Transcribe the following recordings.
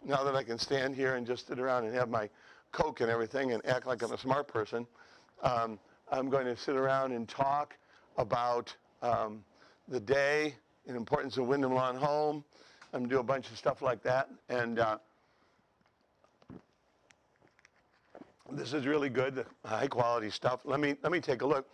Now that I can stand here and just sit around and have my Coke and everything and act like I'm a smart person, I'm going to sit around and talk about the day and importance of Wyndham Lawn Home. I'm going to do a bunch of stuff like that. And this is really good, high quality stuff. Let me take a look.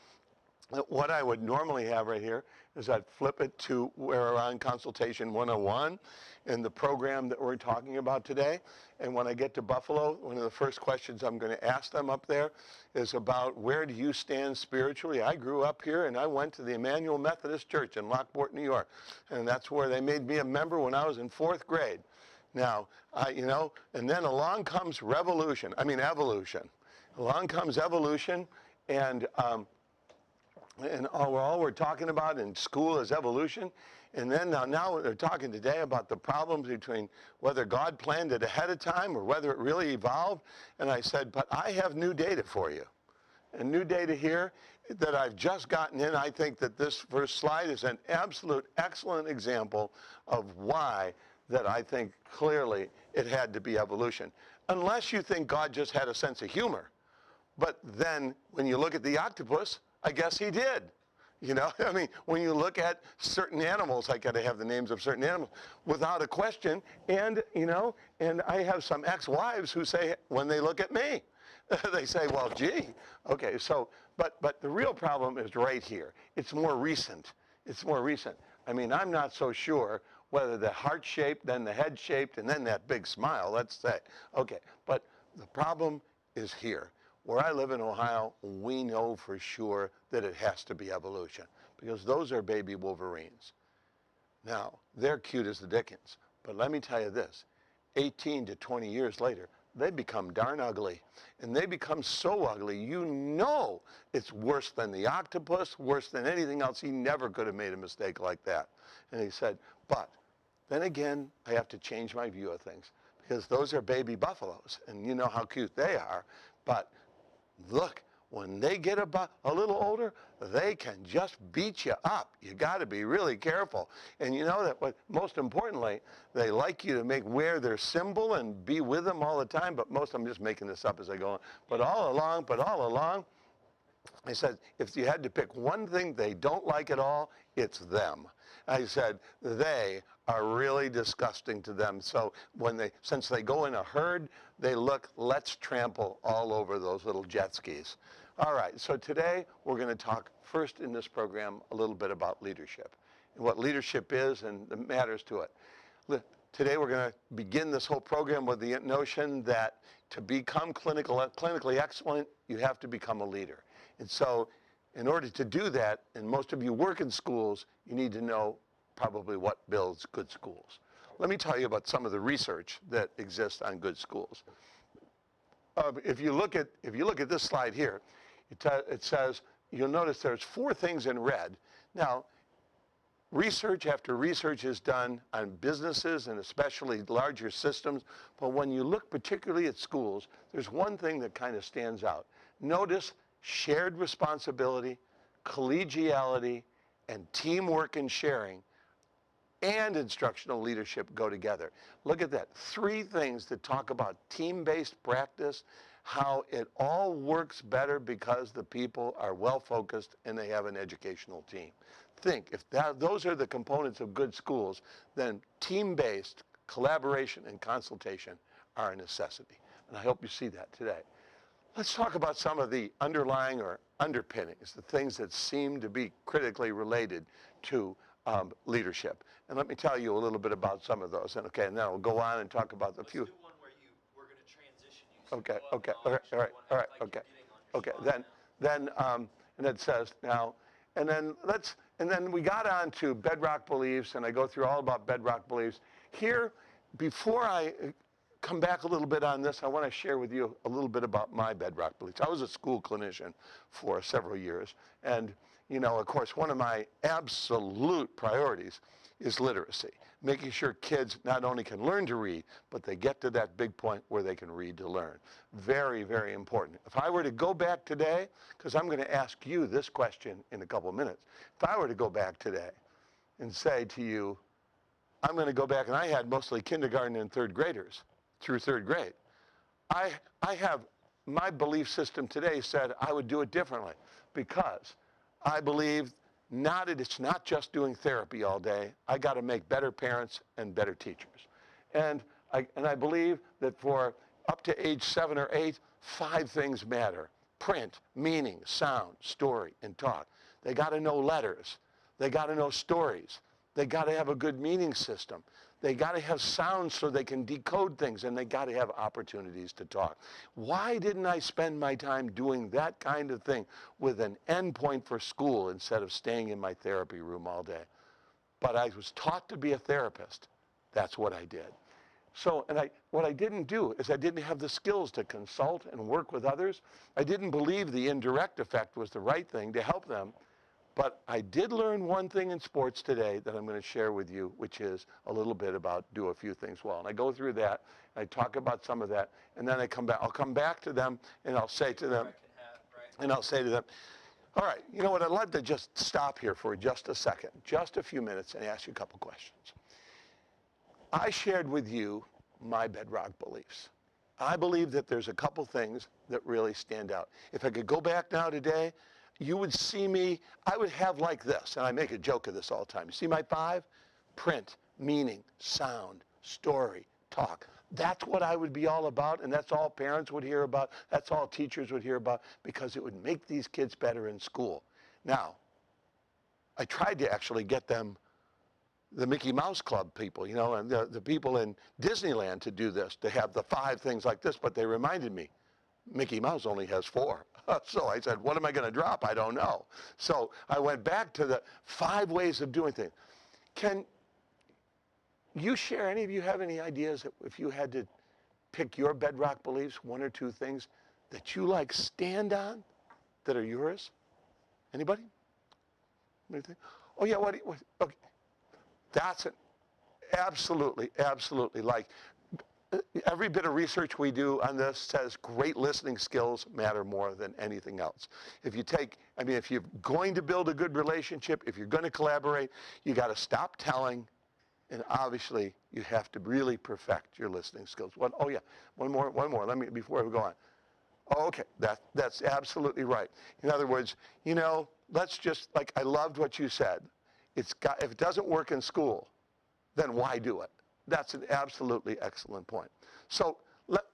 What I would normally have right here is I'd flip it to where we're on Consultation 101 in the program that we're talking about today. And when I get to Buffalo, one of the first questions I'm going to ask them up there is about where do you stand spiritually? I grew up here and I went to the Emmanuel Methodist Church in Lockport, New York. And that's where they made me a member when I was in 4th grade. Now, and then along comes evolution. Along comes evolution, and all we're talking about in school is evolution. And then now they're talking today about the problems between whether God planned it ahead of time or whether it really evolved. And I said, but I have new data for you. And new data here that I've just gotten in. I think that this first slide is an absolute excellent example of why that I think clearly it had to be evolution. Unless you think God just had a sense of humor. But then when you look at the octopus, I guess he did. When you look at certain animals, I got to have the names of certain animals without a question. And, and I have some ex-wives who say, when they look at me, they say, well, gee, okay, so, but the real problem is right here. It's more recent. I'm not so sure whether the heart shaped, then the head shaped, and then that big smile, let's say. Okay, but the problem is here. Where I live in Ohio, we know for sure that it has to be evolution because those are baby wolverines. Now, they're cute as the dickens, but let me tell you this, 18 to 20 years later, they become darn ugly. And they become so ugly, it's worse than the octopus, worse than anything else. He never could have made a mistake like that. And he said, but then again, I have to change my view of things because those are baby buffaloes, and you know how cute they are. But look, when they get a little older, they can just beat you up. You got to be really careful. And you know that most importantly, they like you to wear their symbol and be with them all the time. But I'm just making this up as I go on. But all along, I said, if you had to pick one thing they don't like at all, it's them. I said, they are really disgusting to them. So since they go in a herd, they look, let's trample all over those little jet skis. All right, so today we're going to talk first in this program a little bit about leadership and what leadership is and the matters to it. Today we're going to begin this whole program with the notion that to become clinically excellent, you have to become a leader. And so in order to do that, and most of you work in schools, you need to know probably what builds good schools. Let me tell you about some of the research that exists on good schools. If you look at this slide here, it says, you'll notice there's 4 things in red. Now, research after research is done on businesses and especially larger systems, but when you look particularly at schools, there's one thing that kind of stands out. Notice shared responsibility, collegiality, and teamwork and sharing and instructional leadership go together. Look at that. 3 things that talk about team-based practice, how it all works better because the people are well-focused and they have an educational team. Think, if those are the components of good schools, then team-based collaboration and consultation are a necessity. And I hope you see that today. Let's talk about some of the underlying or underpinnings, the things that seem to be critically related to leadership. And let me tell you a little bit about some of those. And then I'll go on and talk about the few. Let's do one where we're going to transition you. And it says now, and then we got on to bedrock beliefs, and I go through all about bedrock beliefs. Here, before I come back a little bit on this, I want to share with you a little bit about my bedrock beliefs. I was a school clinician for several years, and of course, one of my absolute priorities is literacy, making sure kids not only can learn to read, but they get to that big point where they can read to learn. Very, very important. If I were to go back today, because I'm going to ask you this question in a couple of minutes, if I were to go back today and say to you, I'm going to go back, and I had mostly kindergarten and third graders through third grade. I have, my belief system today said I would do it differently because I believe it's not just doing therapy all day. I got to make better parents and better teachers. And I believe that for up to age 7 or 8, 5 things matter: print, meaning, sound, story, and talk. They got to know letters. They got to know stories. They got to have a good meaning system. They got to have sounds so they can decode things, and they got to have opportunities to talk. Why didn't I spend my time doing that kind of thing with an endpoint for school instead of staying in my therapy room all day? But I was taught to be a therapist. That's what I did. So, what I didn't do is I didn't have the skills to consult and work with others. I didn't believe the indirect effect was the right thing to help them. But I did learn one thing in sports today that I'm going to share with you, which is a little bit about do a few things well. And I go through that, and I talk about some of that, and then I'll come back to them, and I'll say to them, all right, you know what, I'd like to just stop here for just a second, just a few minutes, and ask you a couple questions. I shared with you my bedrock beliefs. I believe that there's a couple things that really stand out. If I could go back now today, you would see me, I would have like this, and I make a joke of this all the time. You see my 5? Print, meaning, sound, story, talk. That's what I would be all about, and that's all parents would hear about. That's all teachers would hear about, because it would make these kids better in school. Now, I tried to actually get them, the Mickey Mouse Club people, you know, and the people in Disneyland to do this, to have the 5 things like this, but they reminded me, Mickey Mouse only has 4. So I said, what am I going to drop? I don't know. So I went back to the 5 ways of doing things. Can you share, any of you have any ideas if you had to pick your bedrock beliefs, 1 or 2 things that you like stand on that are yours? Anybody? Anything? Oh yeah, what okay. That's it. Absolutely, absolutely. Like, every bit of research we do on this says great listening skills matter more than anything else. If you're going to build a good relationship, if you're going to collaborate, you got to stop telling, and obviously you have to really perfect your listening skills. Oh yeah, one more. Let me, before we go on. Oh, okay, that's absolutely right. In other words, you know, let's just, like, I loved what you said. If it doesn't work in school, then why do it? That's an absolutely excellent point. So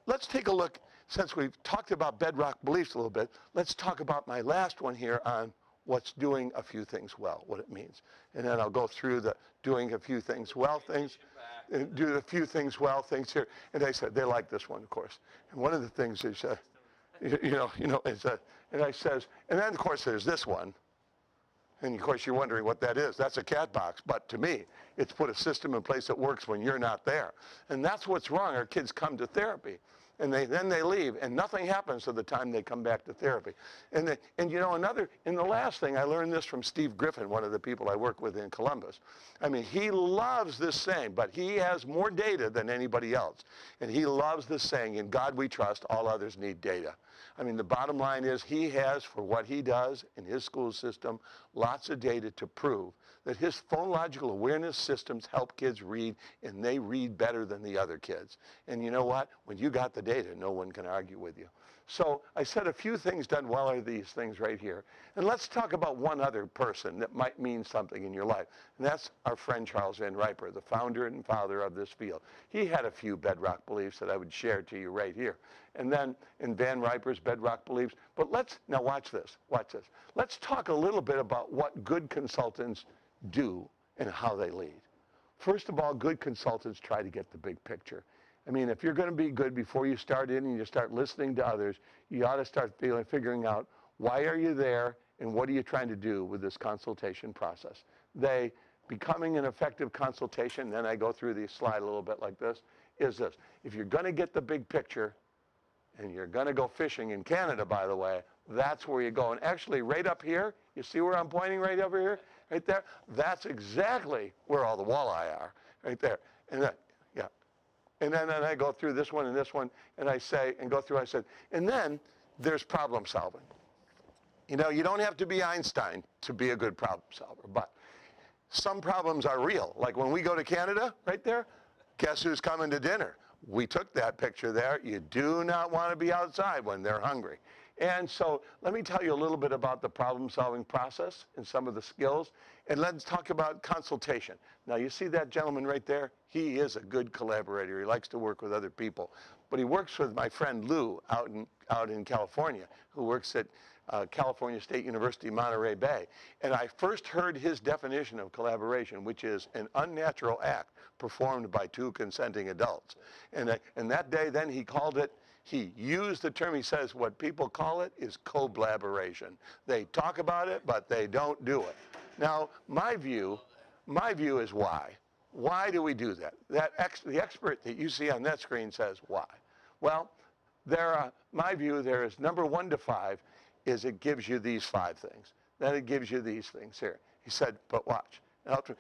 let's take a look, since we've talked about bedrock beliefs a little bit, let's talk about my last one here on what's doing a few things well, what it means. And then I'll go through the doing a few things well things, and do a few things well things here. And I said, they like this one, of course. And one of the things is, and I says, and then of course there's this one. And of course you're wondering what that is. That's a cat box. But to me, it's put a system in place that works when you're not there. And that's what's wrong. Our kids come to therapy, and then they leave, and nothing happens to the time they come back to therapy. And the last thing, I learned this from Steve Griffin, one of the people I work with in Columbus. I mean, he loves this saying, but he has more data than anybody else. And he loves this saying, in God we trust, all others need data. I mean, the bottom line is he has, for what he does in his school system, lots of data to prove that his phonological awareness systems help kids read, and they read better than the other kids. And you know what? When you got the data, no one can argue with you. So I said a few things done well are these things right here. And let's talk about one other person that might mean something in your life. And that's our friend Charles Van Riper, the founder and father of this field. He had a few bedrock beliefs that I would share to you right here. And then in Van Riper's bedrock beliefs, but now watch this. Let's talk a little bit about what good consultants do and how they lead. First of all, good consultants try to get the big picture. I mean, if you're going to be good before you start in and you start listening to others, you ought to start figuring out why are you there and what are you trying to do with this consultation process. Becoming an effective consultation, then I go through the slide a little bit like this, is this. If you're going to get the big picture, and you're going to go fishing in Canada, by the way, that's where you go. And actually, right up here, you see where I'm pointing right over here? Right there? That's exactly where all the walleye are, right there. And then, yeah. And then I go through this one, and I said, and then there's problem solving. You know, you don't have to be Einstein to be a good problem solver, but some problems are real. Like when we go to Canada, right there, guess who's coming to dinner? We took that picture there. You do not want to be outside when they're hungry. And so let me tell you a little bit about the problem-solving process and some of the skills, and let's talk about consultation. Now, you see that gentleman right there? He is a good collaborator. He likes to work with other people. But he works with my friend Lou out in California, who works at California State University, Monterey Bay. And I first heard his definition of collaboration, which is an unnatural act performed by two consenting adults. And that day, then he called it, he used the term, he says, what people call it is co-blaboration. They talk about it, but they don't do it. Now, my view is why. Why do we do that? The expert that you see on that screen says why. Well, my view there is number 1 to 5 is it gives you these 5 things. Then it gives you these things here. He said, but watch.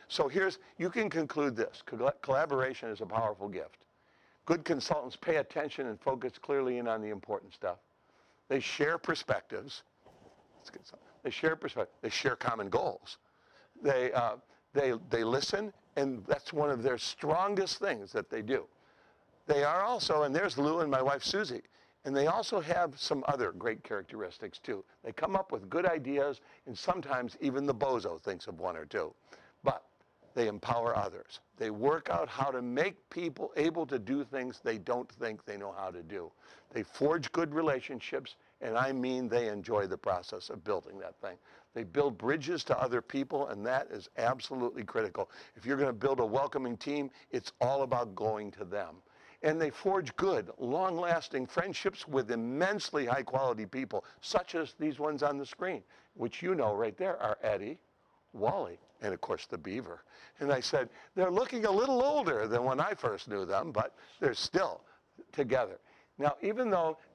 So you can conclude this. Collaboration is a powerful gift. Good consultants pay attention and focus clearly in on the important stuff. They share perspectives. They share perspectives. They share common goals. They listen, and that's one of their strongest things that they do. They are also, and there's Lou and my wife Susie, and they also have some other great characteristics too. They come up with good ideas, and sometimes even the bozo thinks of 1 or 2. But they empower others. They work out how to make people able to do things they don't think they know how to do. They forge good relationships, and I mean they enjoy the process of building that thing. They build bridges to other people, and that is absolutely critical. If you're going to build a welcoming team, it's all about going to them. And they forge good, long-lasting friendships with immensely high-quality people, such as these ones on the screen, which you know right there are Eddie, Wally, and of course the beaver. And I said, they're looking a little older than when I first knew them, but they're still together. Now,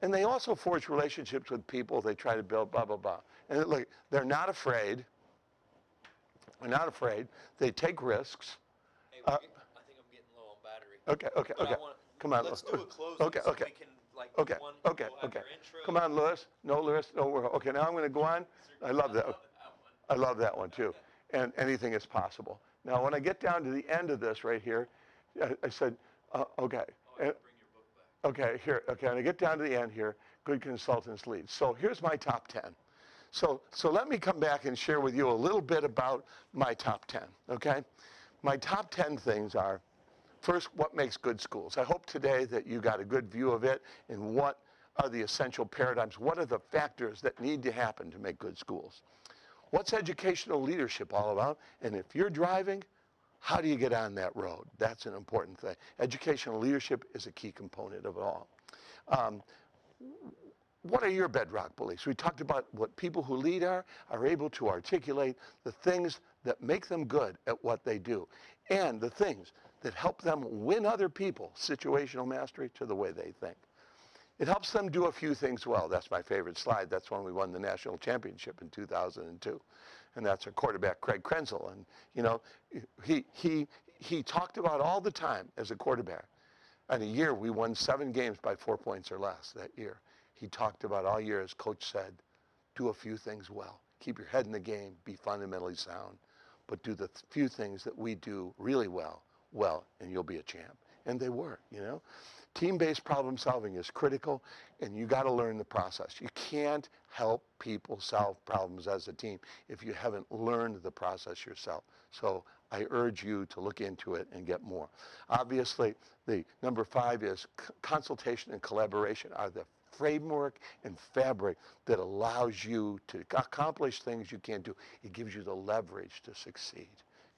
and they also forge relationships with people, they try to build blah, blah, blah. And look, they're not afraid. They're not afraid. They take risks. Hey, I think I'm getting low on battery. Okay. Come on, let's Louis. do a closing so we can, like, Okay. one, go have your intro. Come on, Louis. No, okay, now I'm going to go on. I love that. I love that one, too. And anything is possible. Now, when I get down to the end of this right here, I said, okay. Bring your book back. Okay, when I get down to the end here, good consultants lead. So here's my top 10. So let me come back and share with you a little bit about my top 10, okay? My top 10 things are, first, what makes good schools? I hope today that you got a good view of it and what are the essential paradigms, what are the factors that need to happen to make good schools? What's educational leadership all about? And if you're driving, how do you get on that road? That's an important thing. Educational leadership is a key component of it all. What are your bedrock beliefs? We talked about what people who lead are able to articulate the things that make them good at what they do and the things that help them win other people, situational mastery, to the way they think. It helps them do a few things well. That's my favorite slide. That's when we won the national championship in 2002. And that's our quarterback, Craig Krenzel. And, you know, he talked about all the time as a quarterback. In a year, we won 7 games by 4 points or less that year. He talked about all year, as coach said, do a few things well. Keep your head in the game, be fundamentally sound, but do the few things that we do really well, and you'll be a champ. And they were, you know. Team-based problem solving is critical, and you got to learn the process. You can't help people solve problems as a team if you haven't learned the process yourself. So I urge you to look into it and get more. Obviously, the number 5 is consultation and collaboration are the framework and fabric that allows you to accomplish things you can't do. It gives you the leverage to succeed.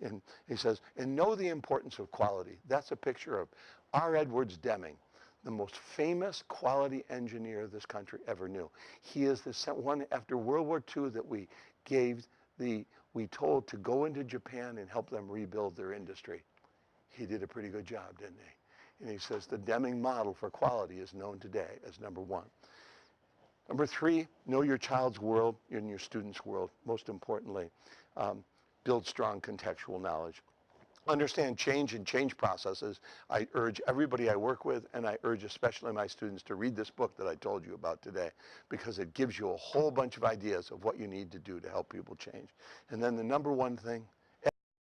And he says, and know the importance of quality. That's a picture of R. Edwards Deming, the most famous quality engineer this country ever knew. He is the one after World War II that we told to go into Japan and help them rebuild their industry. He did a pretty good job, didn't he? And he says the Deming model for quality is known today as number 1. Number 3, know your child's world and your student's world. Most importantly, build strong contextual knowledge. Understand change and change processes. I urge everybody I work with, and I urge especially my students, to read this book that I told you about today, because it gives you a whole bunch of ideas of what you need to do to help people change. And then the number 1 thing,